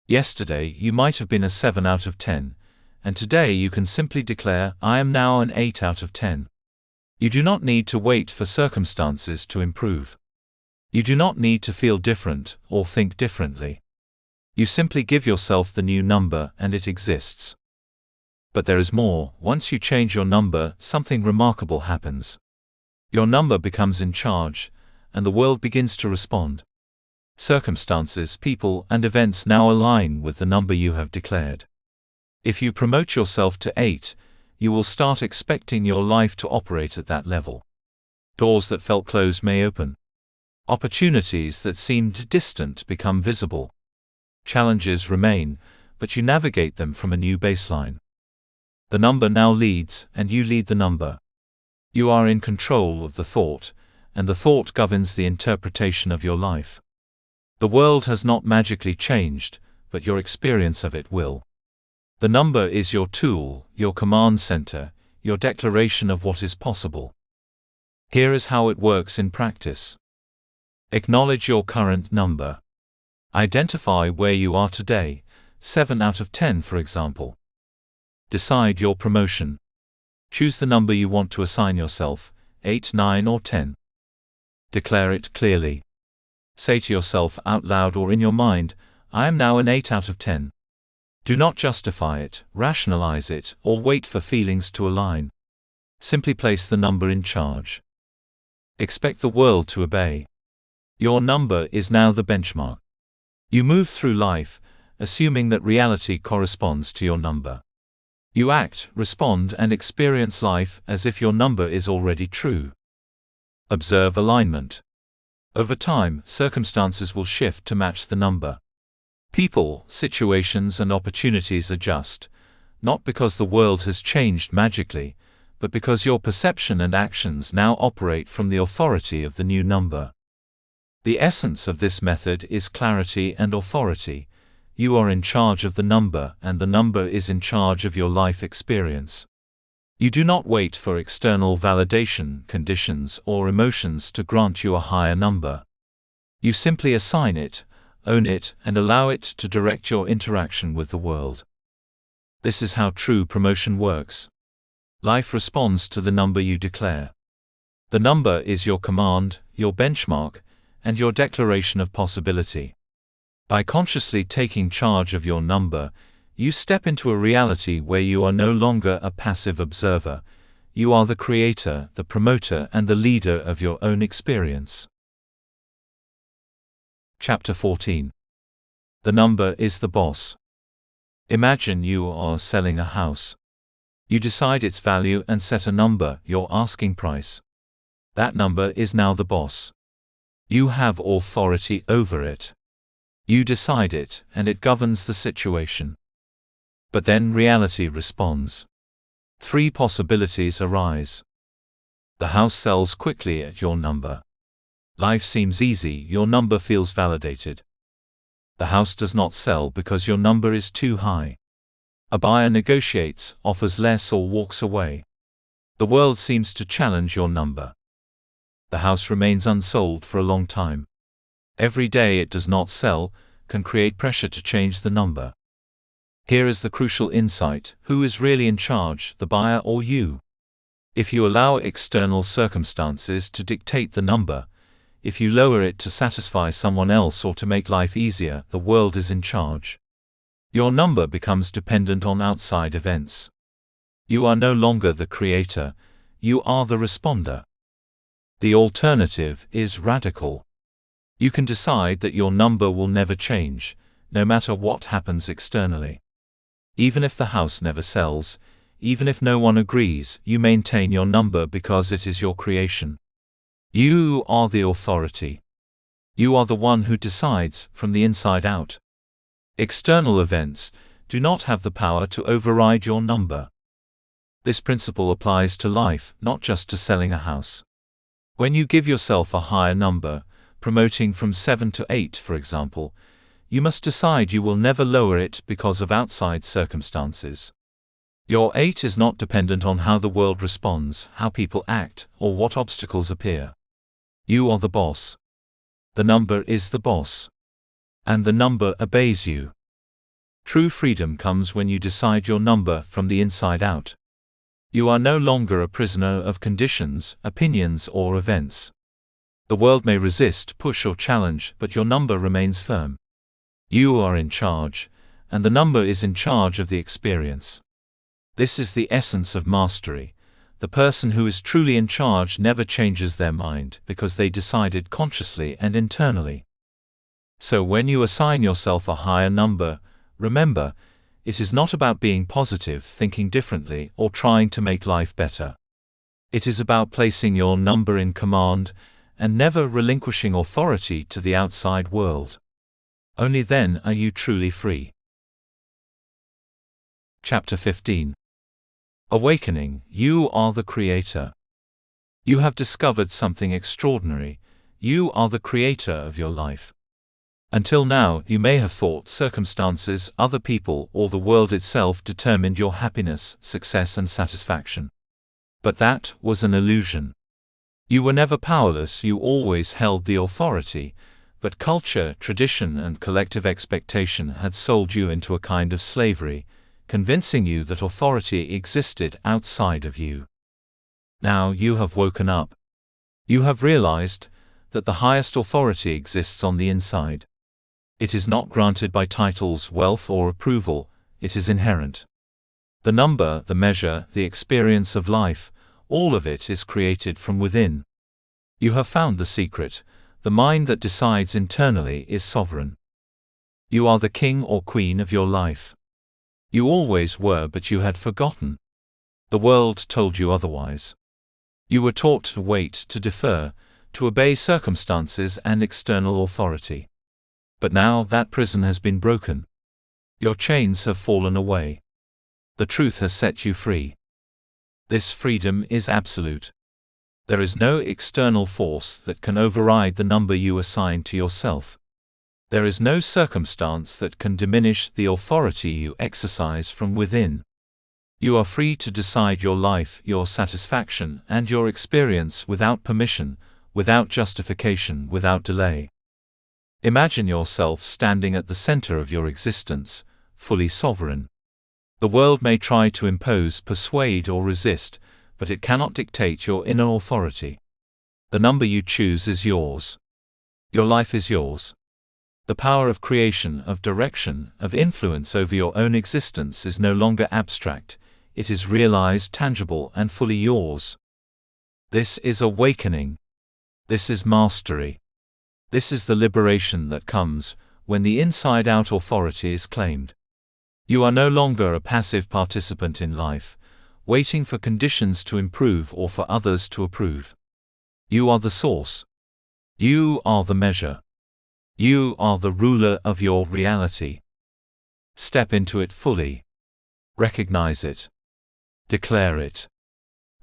Yesterday, you might have been a 7 out of 10, and today you can simply declare, I am now an 8 out of 10. You do not need to wait for circumstances to improve. You do not need to feel different or think differently. You simply give yourself the new number and it exists. But there is more. Once you change your number, something remarkable happens. Your number becomes in charge, and the world begins to respond. Circumstances, people, and events now align with the number you have declared. If you promote yourself to 8, you will start expecting your life to operate at that level. Doors that felt closed may open. Opportunities that seemed distant become visible. Challenges remain, but you navigate them from a new baseline. The number now leads, and you lead the number. You are in control of the thought, and the thought governs the interpretation of your life. The world has not magically changed, but your experience of it will. The number is your tool, your command center, your declaration of what is possible. Here is how it works in practice. Acknowledge your current number. Identify where you are today, 7 out of 10 for example. Decide your promotion. Choose the number you want to assign yourself, 8, 9 or 10. Declare it clearly. Say to yourself out loud or in your mind, I am now an 8 out of 10. Do not justify it, rationalize it, or wait for feelings to align. Simply place the number in charge. Expect the world to obey. Your number is now the benchmark. You move through life, assuming that reality corresponds to your number. You act, respond, and experience life as if your number is already true. Observe alignment. Over time, circumstances will shift to match the number. People, situations, and opportunities adjust, not because the world has changed magically, but because your perception and actions now operate from the authority of the new number. The essence of this method is clarity and authority. You are in charge of the number, and the number is in charge of your life experience. You do not wait for external validation, conditions, or emotions to grant you a higher number. You simply assign it, own it, and allow it to direct your interaction with the world. This is how true promotion works. Life responds to the number you declare. The number is your command, your benchmark, and your declaration of possibility. By consciously taking charge of your number, you step into a reality where you are no longer a passive observer. You are the creator, the promoter, and the leader of your own experience. Chapter 14. The number is the boss. Imagine you are selling a house. You decide its value and set a number, your asking price. That number is now the boss. You have authority over it. You decide it, and it governs the situation. But then reality responds. 3 possibilities arise. The house sells quickly at your number. Life seems easy, your number feels validated. The house does not sell because your number is too high. A buyer negotiates, offers less, or walks away. The world seems to challenge your number. The house remains unsold for a long time. Every day it does not sell can create pressure to change the number. Here is the crucial insight: who is really in charge, the buyer or you? If you allow external circumstances to dictate the number, If you lower it to satisfy someone else or to make life easier, the world is in charge. Your number becomes dependent on outside events. You are no longer the creator, you are the responder. The alternative is radical. You can decide that your number will never change, no matter what happens externally. Even if the house never sells, even if no one agrees, you maintain your number because it is your creation. You are the authority. You are the one who decides from the inside out. External events do not have the power to override your number. This principle applies to life, not just to selling a house. When you give yourself a higher number, promoting from 7 to 8 for example, you must decide you will never lower it because of outside circumstances. Your 8 is not dependent on how the world responds, how people act, or what obstacles appear. You are the boss. The number is the boss. And the number obeys you. True freedom comes when you decide your number from the inside out. You are no longer a prisoner of conditions, opinions, or events. The world may resist, push, or challenge, but your number remains firm. You are in charge, and the number is in charge of the experience. This is the essence of mastery. The person who is truly in charge never changes their mind because they decided consciously and internally. So when you assign yourself a higher number, remember, it is not about being positive, thinking differently, or trying to make life better. It is about placing your number in command and never relinquishing authority to the outside world. Only then are you truly free. Chapter 15. Awakening. You are the creator. You have discovered something extraordinary. You are the creator of your life. Until now, you may have thought circumstances, other people, or the world itself determined your happiness, success, and satisfaction. But that was an illusion. You were never powerless, you always held the authority, but culture, tradition, and collective expectation had sold you into a kind of slavery, convincing you that authority existed outside of you. Now you have woken up. You have realized that the highest authority exists on the inside. It is not granted by titles, wealth, or approval, it is inherent. The number, the measure, the experience of life, all of it is created from within. You have found the secret. The mind that decides internally is sovereign. You are the king or queen of your life. You always were, but you had forgotten. The world told you otherwise. You were taught to wait, to defer, to obey circumstances and external authority. But now that prison has been broken. Your chains have fallen away. The truth has set you free. This freedom is absolute. There is no external force that can override the number you assign to yourself. There is no circumstance that can diminish the authority you exercise from within. You are free to decide your life, your satisfaction, and your experience without permission, without justification, without delay. Imagine yourself standing at the center of your existence, fully sovereign. The world may try to impose, persuade, or resist, but it cannot dictate your inner authority. The number you choose is yours. Your life is yours. The power of creation, of direction, of influence over your own existence is no longer abstract, it is realized, tangible, and fully yours. This is awakening. This is mastery. This is the liberation that comes when the inside-out authority is claimed. You are no longer a passive participant in life, waiting for conditions to improve or for others to approve. You are the source. You are the measure. You are the ruler of your reality. Step into it fully. Recognize it. Declare it.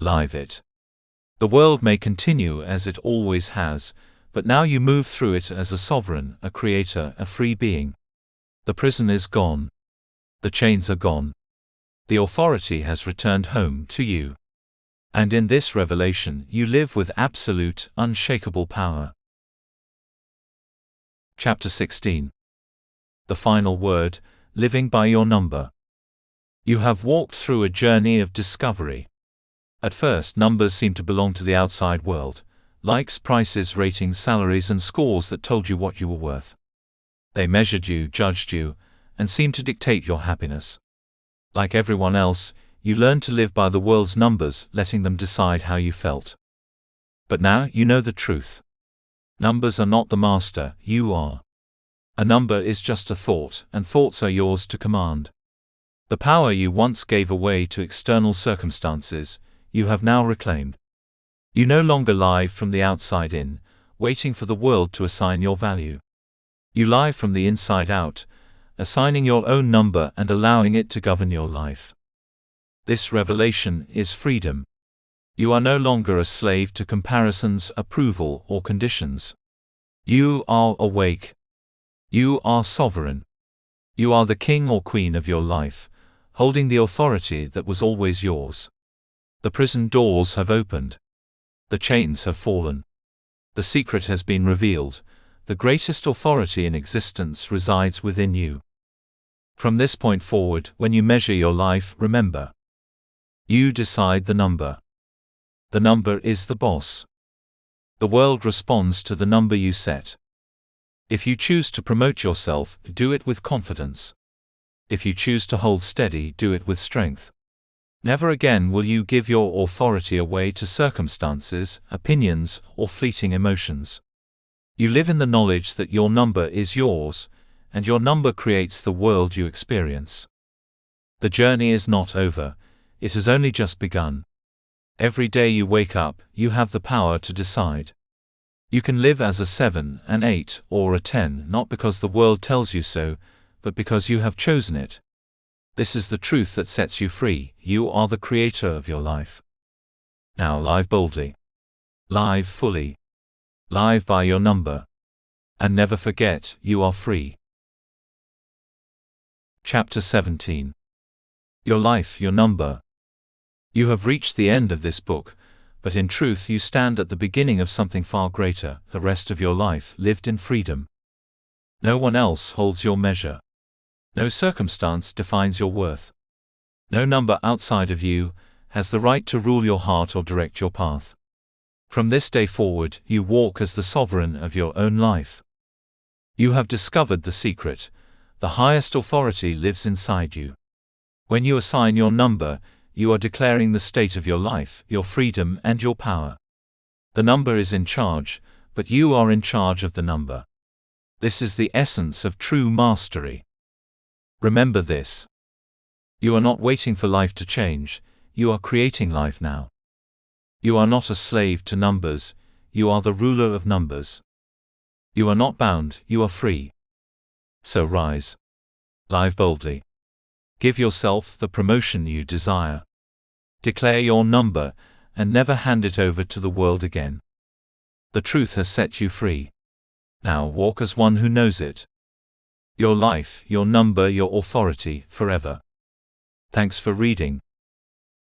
Live it. The world may continue as it always has, but now you move through it as a sovereign, a creator, a free being. The prison is gone. The chains are gone. The authority has returned home to you. And in this revelation you live with absolute, unshakable power. Chapter 16. The final word, living by your number. You have walked through a journey of discovery. At first, numbers seem to belong to the outside world, Likes, prices, ratings, salaries, and scores that told you what you were worth. They measured you, judged you, and seemed to dictate your happiness. Like everyone else, you learned to live by the world's numbers, letting them decide how you felt. But now you know the truth. Numbers are not the master, you are. A number is just a thought, and thoughts are yours to command. The power you once gave away to external circumstances, you have now reclaimed. You no longer live from the outside in, waiting for the world to assign your value. You live from the inside out, assigning your own number and allowing it to govern your life. This revelation is freedom. You are no longer a slave to comparisons, approval, or conditions. You are awake. You are sovereign. You are the king or queen of your life, holding the authority that was always yours. The prison doors have opened. The chains have fallen. The secret has been revealed. The greatest authority in existence resides within you. From this point forward, when you measure your life, remember. You decide the number. The number is the boss. The world responds to the number you set. If you choose to promote yourself, do it with confidence. If you choose to hold steady, do it with strength. Never again will you give your authority away to circumstances, opinions, or fleeting emotions. You live in the knowledge that your number is yours, and your number creates the world you experience. The journey is not over, it has only just begun. Every day you wake up, you have the power to decide. You can live as a 7, an 8, or a 10, not because the world tells you so, but because you have chosen it. This is the truth that sets you free. You are the creator of your life. Now live boldly. Live fully. Live by your number. And never forget, you are free. Chapter 17. Your life, your number. You have reached the end of this book, but in truth you stand at the beginning of something far greater, the rest of your life lived in freedom. No one else holds your measure. No circumstance defines your worth. No number outside of you has the right to rule your heart or direct your path. From this day forward, you walk as the sovereign of your own life. You have discovered the secret. The highest authority lives inside you. When you assign your number, you are declaring the state of your life, your freedom, and your power. The number is in charge, but you are in charge of the number. This is the essence of true mastery. Remember this. You are not waiting for life to change, you are creating life now. You are not a slave to numbers, you are the ruler of numbers. You are not bound, you are free. So rise. Live boldly. Give yourself the promotion you desire. Declare your number, and never hand it over to the world again. The truth has set you free. Now walk as one who knows it. Your life, your number, your authority, forever. Thanks for reading.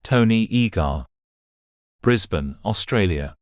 Tony Egar. Brisbane, Australia.